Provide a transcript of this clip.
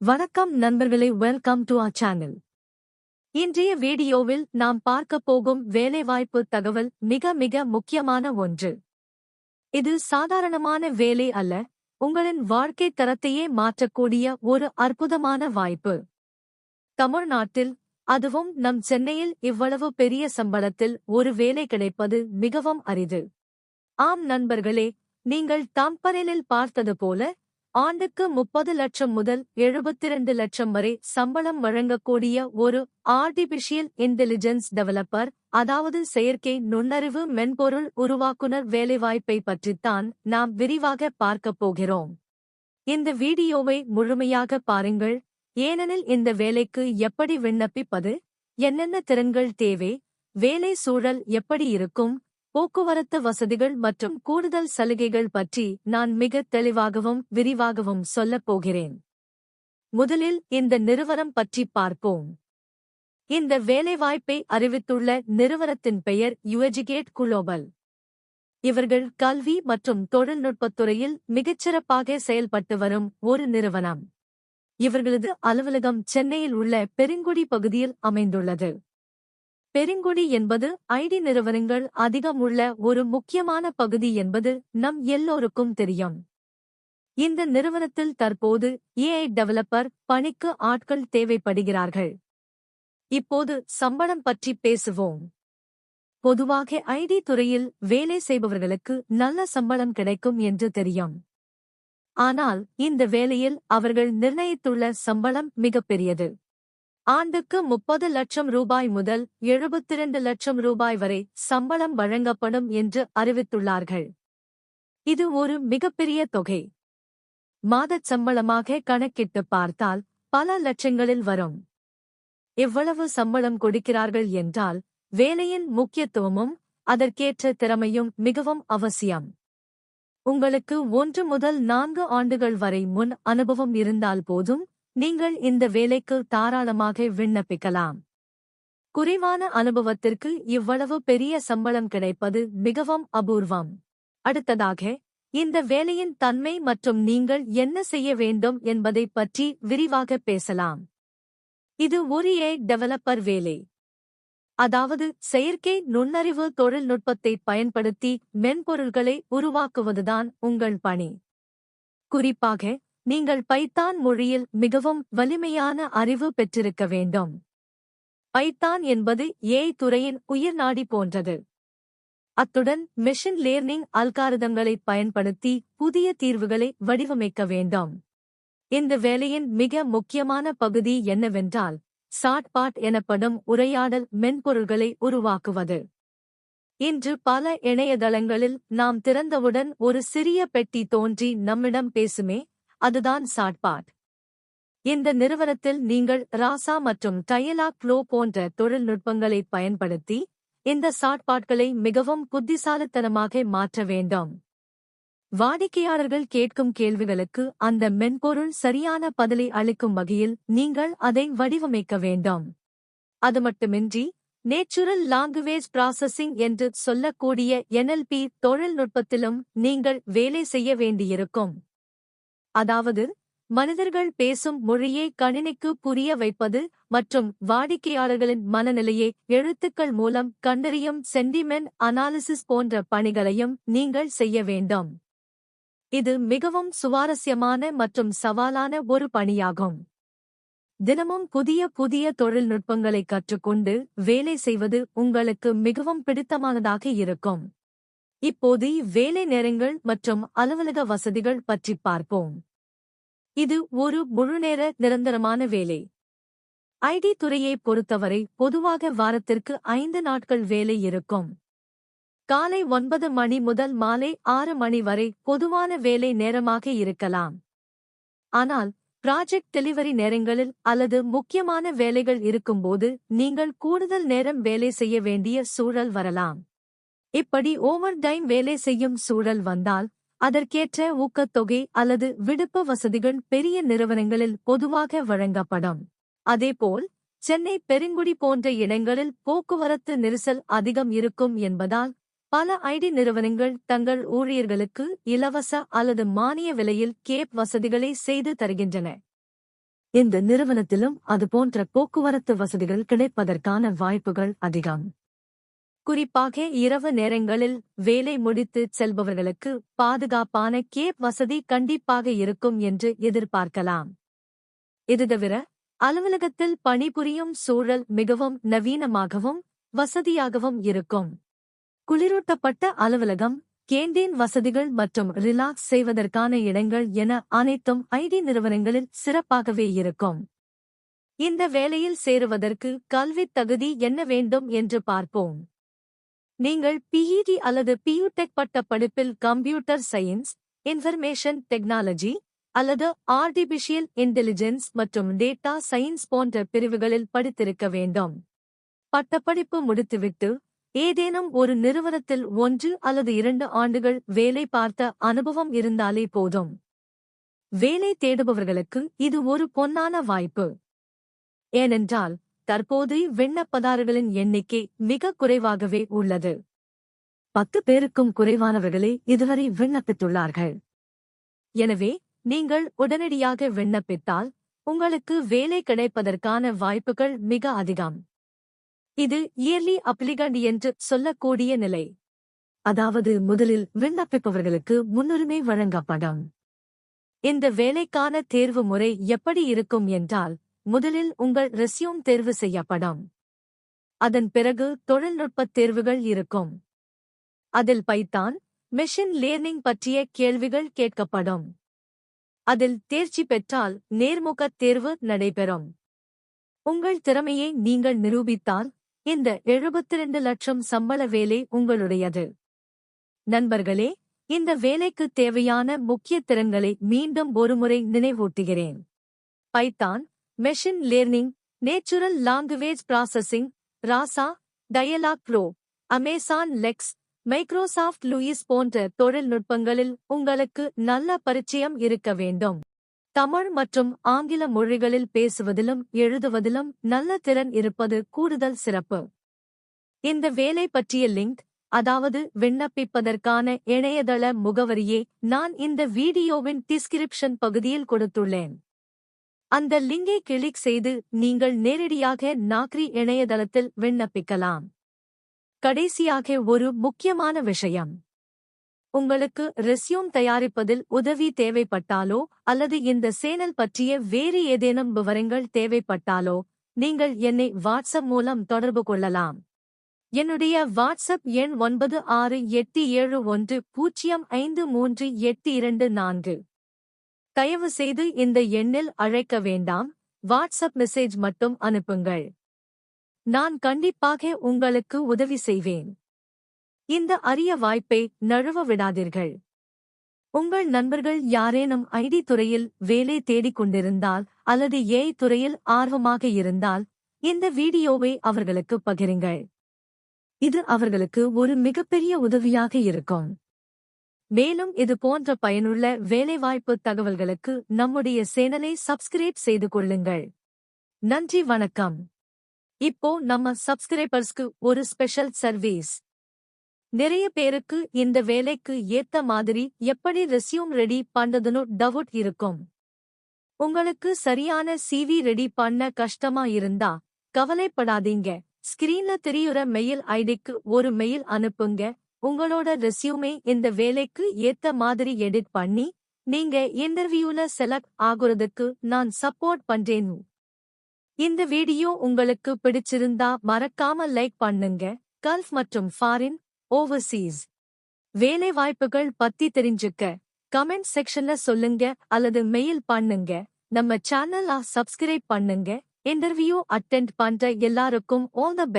வணக்கம் நண்பர்களே, welcome to our channel. இன்றைய வீடியோவில் நாம் பார்க்கப் போகும் வேலைவாய்ப்பு தகவல் மிக மிக முக்கியமான ஒன்று. இது சாதாரணமான வேலை அல்ல, உங்களின் வாழ்க்கை தரத்தையே மாற்றக்கூடிய ஒரு அற்புதமான வாய்ப்பு. தமிழ்நாட்டில், அதுவும் நம் சென்னையில் இவ்வளவு பெரிய சம்பளத்தில் ஒரு வேலை கிடைப்பது மிகவும் அரிது. ஆம் நண்பர்களே, நீங்கள் தம்பனேலில் பார்த்தது போல ஆண்டுக்கு 30 லட்சம் முதல் 72 லட்சம் வரை சம்பளம் வழங்கக்கூடிய ஒரு ஆர்டிபிஷியல் இன்டெலிஜென்ஸ் டெவலப்பர், அதாவது செயற்கை நுண்ணறிவு மென்பொருள் உருவாக்குனர் வேலைவாய்ப்பை பற்றித்தான் நாம் விரிவாக பார்க்கப் போகிறோம். இந்த வீடியோவை முழுமையாக பாருங்கள், ஏனெனில் இந்த வேலைக்கு எப்படி விண்ணப்பிப்பது, என்னென்ன திறன்கள் தேவை, வேலை சூழல் எப்படி இருக்கும், போக்குவரத்து வசதிகள் மற்றும் கூடுதல் சலுகைகள் பற்றி நான் மிக தெளிவாகவும் விரிவாகவும் சொல்லப் போகிறேன். முதலில் இந்த நிறுவனம் பற்றி பார்ப்போம். இந்த வேலைவாய்ப்பை அறிவித்துள்ள நிறுவனத்தின் பெயர் யுஎஜுகேட் குளோபல். இவர்கள் கல்வி மற்றும் தொழில்நுட்பத்துறையில் மிகச்சிறப்பாக செயல்பட்டு வரும் ஒரு நிறுவனம். இவர்களது அலுவலகம் சென்னையில் உள்ள பெருங்குடி பகுதியில் அமைந்துள்ளது. பெருங்குடி என்பது ஐடி நிறுவனங்கள் அதிகம் உள்ள ஒரு முக்கியமான பகுதி என்பது நம் எல்லோருக்கும் தெரியும். இந்த நிறுவனத்தில் தற்போது ஏஐ டெவலப்பர் பணிக்கு ஆட்கள் தேவைப்படுகிறார்கள். இப்போது சம்பளம் பற்றி பேசுவோம். பொதுவாக ஐடி துறையில் வேலை செய்பவர்களுக்கு நல்ல சம்பளம் கிடைக்கும் என்று தெரியும். ஆனால் இந்த வேலையில் அவர்கள் நிர்ணயித்துள்ள சம்பளம் மிகப்பெரியது. ஆண்டுக்கு 30 லட்சம் ரூபாய் முதல் 72 லட்சம் ரூபாய் வரை சம்பளம் வழங்கப்படும் என்று அறிவித்துள்ளார்கள். இது ஒரு மிகப்பெரிய தொகை. மாதச் சம்பளமாக கணக்கிட்டு பார்த்தால் பல லட்சங்களில் வரும். இவ்வளவு சம்பளம் கொடுக்கிறார்கள் என்றால் வேலையின் முக்கியத்துவமும் அதற்கேற்ற திறமையும் மிகவும் அவசியம். உங்களுக்கு 1 முதல் 4 ஆண்டுகள் வரை முன் அனுபவம் இருந்தால் போதும், நீங்கள் இந்த வேலைக்கு தாராளமாக விண்ணப்பிக்கலாம். குறைவான அனுபவத்திற்கு இவ்வளவு பெரிய சம்பளம் கிடைப்பது மிகவும் அபூர்வம். அடுத்ததாக, இந்த வேலையின் தன்மை மற்றும் நீங்கள் என்ன செய்ய வேண்டும் என்பதை பற்றி விரிவாக பேசலாம். இது ஒரு ஏஐ டெவலப்பர் வேலை. அதாவது செயற்கை நுண்ணறிவு தொழில்நுட்பத்தை பயன்படுத்தி மென்பொருள்களை உருவாக்குவதுதான் உங்கள் பணி. குறிப்பாக, நீங்கள் பைத்தான் மொழியில் மிகவும் வலிமையான அறிவு பெற்றிருக்க வேண்டும். பைத்தான் என்பது ஏஐ துறையின் உயிர்நாடி போன்றது. அத்துடன் மெஷின் லேர்னிங் அல்காரிதங்களை பயன்படுத்தி புதிய தீர்வுகளை வடிவமைக்க வேண்டும். இந்த வேலையின் மிக முக்கியமான பகுதி என்னவென்றால், சாட்பாட் எனப்படும் உரையாடல் மென்பொருள்களை உருவாக்குவது. இன்று பல இணையதளங்களில் நாம் திறந்தவுடன் ஒரு சிறிய பெட்டி தோன்றி நம்மிடம் பேசுமே, அதுதான் சாட்பாட். இந்த நிறுவனத்தில் நீங்கள் ராசா மற்றும் டயலாக் ஃப்ளோ போன்ற தொழில்நுட்பங்களை பயன்படுத்தி இந்த சாட்பாட்களை மிகவும் புத்திசாலித்தனமாக மாற்ற வேண்டும். வாடிக்கையாளர்கள் கேட்கும் கேள்விகளுக்கு அந்த மென்பொருள் சரியான பதிலை அளிக்கும் வகையில் நீங்கள் அதை வடிவமைக்க வேண்டும். அது மட்டுமின்றி, நேச்சுரல் லாங்குவேஜ் ப்ராசஸிங் என்று சொல்லக்கூடிய NLP தொழில்நுட்பத்திலும் நீங்கள் வேலை செய்ய வேண்டியிருக்கும். அதாவது, மனிதர்கள் பேசும் மொழியை கணினிக்கு புரிய வைப்பது மற்றும் வாடிக்கையாளர்களின் மனநிலையை எழுத்துக்கள் மூலம் கண்டறியும் சென்டிமென்ட் அனாலிசிஸ் போன்ற பணிகளையும் நீங்கள் செய்ய வேண்டும். இது மிகவும் சுவாரஸ்யமான மற்றும் சவாலான ஒரு பணியாகும். தினமும் புதிய புதிய தொழில்நுட்பங்களை கற்றுக்கொண்டு வேலை செய்வது உங்களுக்கு மிகவும் பிடித்தமானதாக இருக்கும். இப்போது வேலை நேரங்கள் மற்றும் அலுவலக வசதிகள் பற்றி பார்ப்போம். இது ஒரு முழுநேர நிரந்தரமான வேலை. ஐடி துறையை பொறுத்தவரை பொதுவாக வாரத்திற்கு 5 நாட்கள் வேலை இருக்கும். காலை 9 மணி முதல் மாலை 6 மணி வரை பொதுவான வேலை நேரமாக இருக்கலாம். ஆனால் ப்ராஜெக்ட் டெலிவரி நேரங்களில் அல்லது முக்கியமான வேலைகள் இருக்கும்போது நீங்கள் கூடுதல் நேரம் வேலை செய்ய வேண்டிய சூழல் வரலாம். இப்படி ஓவர் டைம் வேலை செய்யும் சூழல் வந்தால் அதற்கேற்ற ஊக்கத்தொகை அல்லது விடுப்பு வசதிகள் பெரிய நிறுவனங்களில் பொதுவாக வழங்கப்படும். அதேபோல் சென்னை பெருங்குடி போன்ற இடங்களில் போக்குவரத்து நெரிசல் அதிகம் இருக்கும் என்பதால் பல ஐடி நிறுவனங்கள் தங்கள் ஊழியர்களுக்கு இலவச அல்லது மானிய விலையில் கேப் வசதிகளை செய்து தருகின்றன. இந்த நிறுவனத்திலும் அதுபோன்ற போக்குவரத்து வசதிகள் கிடைப்பதற்கான வாய்ப்புகள் அதிகம். குறிப்பாக இரவு நேரங்களில் வேலை முடித்து செல்பவர்களுக்கு பாதுகாப்பான கேப் வசதி கண்டிப்பாக இருக்கும் என்று எதிர்பார்க்கலாம். இது தவிர அலுவலகத்தில் பணிபுரியும் சூழல் மிகவும் நவீனமாகவும் வசதியாகவும் இருக்கும். குளிரூட்டப்பட்ட அலுவலகம், கேண்டீன் வசதிகள் மற்றும் ரிலாக்ஸ் செய்வதற்கான இடங்கள் என அனைத்தும் ஐடி நிறுவனங்களில் சிறப்பாகவே இருக்கும். இந்த வேலையில் சேருவதற்கு கல்வித் தகுதி என்ன வேண்டும் என்று பார்ப்போம். நீங்கள் பிஇடி அல்லது பியூடெக் பட்ட படிப்பில் கம்ப்யூட்டர் சயின்ஸ், இன்ஃபர்மேஷன் டெக்னாலஜி அல்லது ஆர்டிபிஷியல் இன்டெலிஜென்ஸ் மற்றும் டேட்டா சயின்ஸ் போன்ற பிரிவுகளில் படித்திருக்க வேண்டும். பட்டப்படிப்பு முடித்துவிட்டு ஏதேனும் ஒரு நிறுவனத்தில் 1 அல்லது 2 ஆண்டுகள் வேலை பார்த்த அனுபவம் இருந்தாலே போதும். வேலை தேடுபவர்களுக்கு இது ஒரு பொன்னான வாய்ப்பு. ஏனென்றால் தற்போது விண்ணப்பதாரர்களின் எண்ணிக்கை மிக குறைவாகவே உள்ளது. 10 பேருக்கும் குறைவானவர்களே இதுவரை விண்ணப்பித்துள்ளார்கள். எனவே நீங்கள் உடனடியாக விண்ணப்பித்தால் உங்களுக்கு வேலை கிடைப்பதற்கான வாய்ப்புகள் மிக அதிகம். இது இயர்லி அப்ளிகண்ட் என்று சொல்லக்கூடிய நிலை. அதாவது முதலில் விண்ணப்பிப்பவர்களுக்கு முன்னுரிமை வழங்கப்படும். இந்த வேலைக்கான தேர்வு முறை எப்படி இருக்கும் என்றால், முதலில் உங்கள் ரெஸ்யூம் தேர்வு செய்யப்படும். அதன் பிறகு தொழில்நுட்பத் தேர்வுகள் இருக்கும். அதில் பைத்தான், மெஷின் லேர்னிங் பற்றிய கேள்விகள் கேட்கப்படும். அதில் தேர்ச்சி பெற்றால் நேர்முகத் தேர்வு நடைபெறும். உங்கள் திறமையை நீங்கள் நிரூபித்தால் இந்த 72 லட்சம் சம்பள வேலை உங்களுடையது. நண்பர்களே, இந்த வேலைக்கு தேவையான முக்கிய திறன்களை மீண்டும் ஒருமுறை நினைவூட்டுகிறேன். Python, machine learning, natural language processing, Rasa, Dialogflow, Amazon Lex, Microsoft LUIS போன்ற தொழில்நுட்பங்களில் உங்களுக்கு நல்ல பரிச்சயம் இருக்க வேண்டும். தமிழ் மற்றும் ஆங்கில மொழிகளில் பேசுவதிலும் எழுதுவதிலும் நல்ல திறன் இருப்பது கூடுதல் சிறப்பு. இந்த வேலை பற்றிய லிங்க், அதாவது விண்ணப்பிப்பதற்கான இணையதள முகவரியை நான் இந்த வீடியோவின் டிஸ்கிரிப்ஷன் பகுதியில் கொடுத்துள்ளேன். அந்த லிங்கை கிளிக் செய்து நீங்கள் நேரடியாக நாக்ரி இணையதளத்தில் விண்ணப்பிக்கலாம். கடைசியாக ஒரு முக்கியமான விஷயம். உங்களுக்கு ரெஸ்யூம் தயாரிப்பதில் உதவி தேவைப்பட்டாலோ அல்லது இந்த சேனல் பற்றிய வேறு ஏதேனும் விவரங்கள் தேவைப்பட்டாலோ நீங்கள் என்னை வாட்ஸ்அப் மூலம் தொடர்பு கொள்ளலாம். என்னுடைய வாட்ஸ்அப் எண் 968710538224. தயவு செய்து இந்த எண்ணில் அழைக்க வேண்டாம், வாட்ஸ்அப் மெசேஜ் மட்டும் அனுப்புங்கள். நான் கண்டிப்பாக உங்களுக்கு உதவி செய்வேன். இந்த அரிய வாய்ப்பை நழுவ விடாதீர்கள். உங்கள் நண்பர்கள் யாரேனும் ஐடி துறையில் வேலை தேடிக் கொண்டிருந்தால் அல்லது ஏஐ துறையில் ஆர்வமாக இருந்தால் இந்த வீடியோவை அவர்களுக்கு பகிருங்கள். இது அவர்களுக்கு ஒரு மிகப்பெரிய உதவியாக இருக்கும். மேலும் இது போன்ற பயனுள்ள வேலைவாய்ப்பு தகவல்களுக்கு நம்முடைய சேனலை சப்ஸ்கிரைப் செய்து கொள்ளுங்கள். நன்றி, வணக்கம். இப்போ நம்ம சப்ஸ்கிரைபர்ஸ்க்கு ஒரு ஸ்பெஷல் சர்வீஸ். நிறைய பேருக்கு இந்த வேலைக்கு ஏத்த மாதிரி எப்படி ரெஸ்யூம் ரெடி பண்றதுன்னு டவுட் இருக்கும். உங்களுக்கு சரியான சிவி ரெடி பண்ண கஷ்டமா இருந்தா கவலைப்படாதீங்க. ஸ்கிரீன்ல தெரியுற மெயில் ஐடிக்கு ஒரு மெயில் அனுப்புங்க. உங்களோட ரெஸ்யூமே இந்த வேலைக்கு ஏத்த மாதிரி எடிட் பண்ணி நீங்க இன்டர்வியூல செலக்ட் ஆகுறதுக்கு நான் சப்போர்ட் பண்றேன். இந்த வீடியோ உங்களுக்கு பிடிச்சிருந்தா மறக்காம லைக் பண்ணுங்க. கல்ஃப் மற்றும் ஃபாரின், ஓவர்சீஸ் வேலை வாய்ப்புகள் பத்தி தெரிஞ்சுக்க கமெண்ட் செக்ஷன்ல சொல்லுங்க அல்லது மெயில் பண்ணுங்க. நம்ம சேனலை சப்ஸ்கிரைப் பண்ணுங்க. இன்டர்வியூ அட்டெண்ட் பண்ற எல்லாருக்கும் ஆல் தி பெஸ்ட்.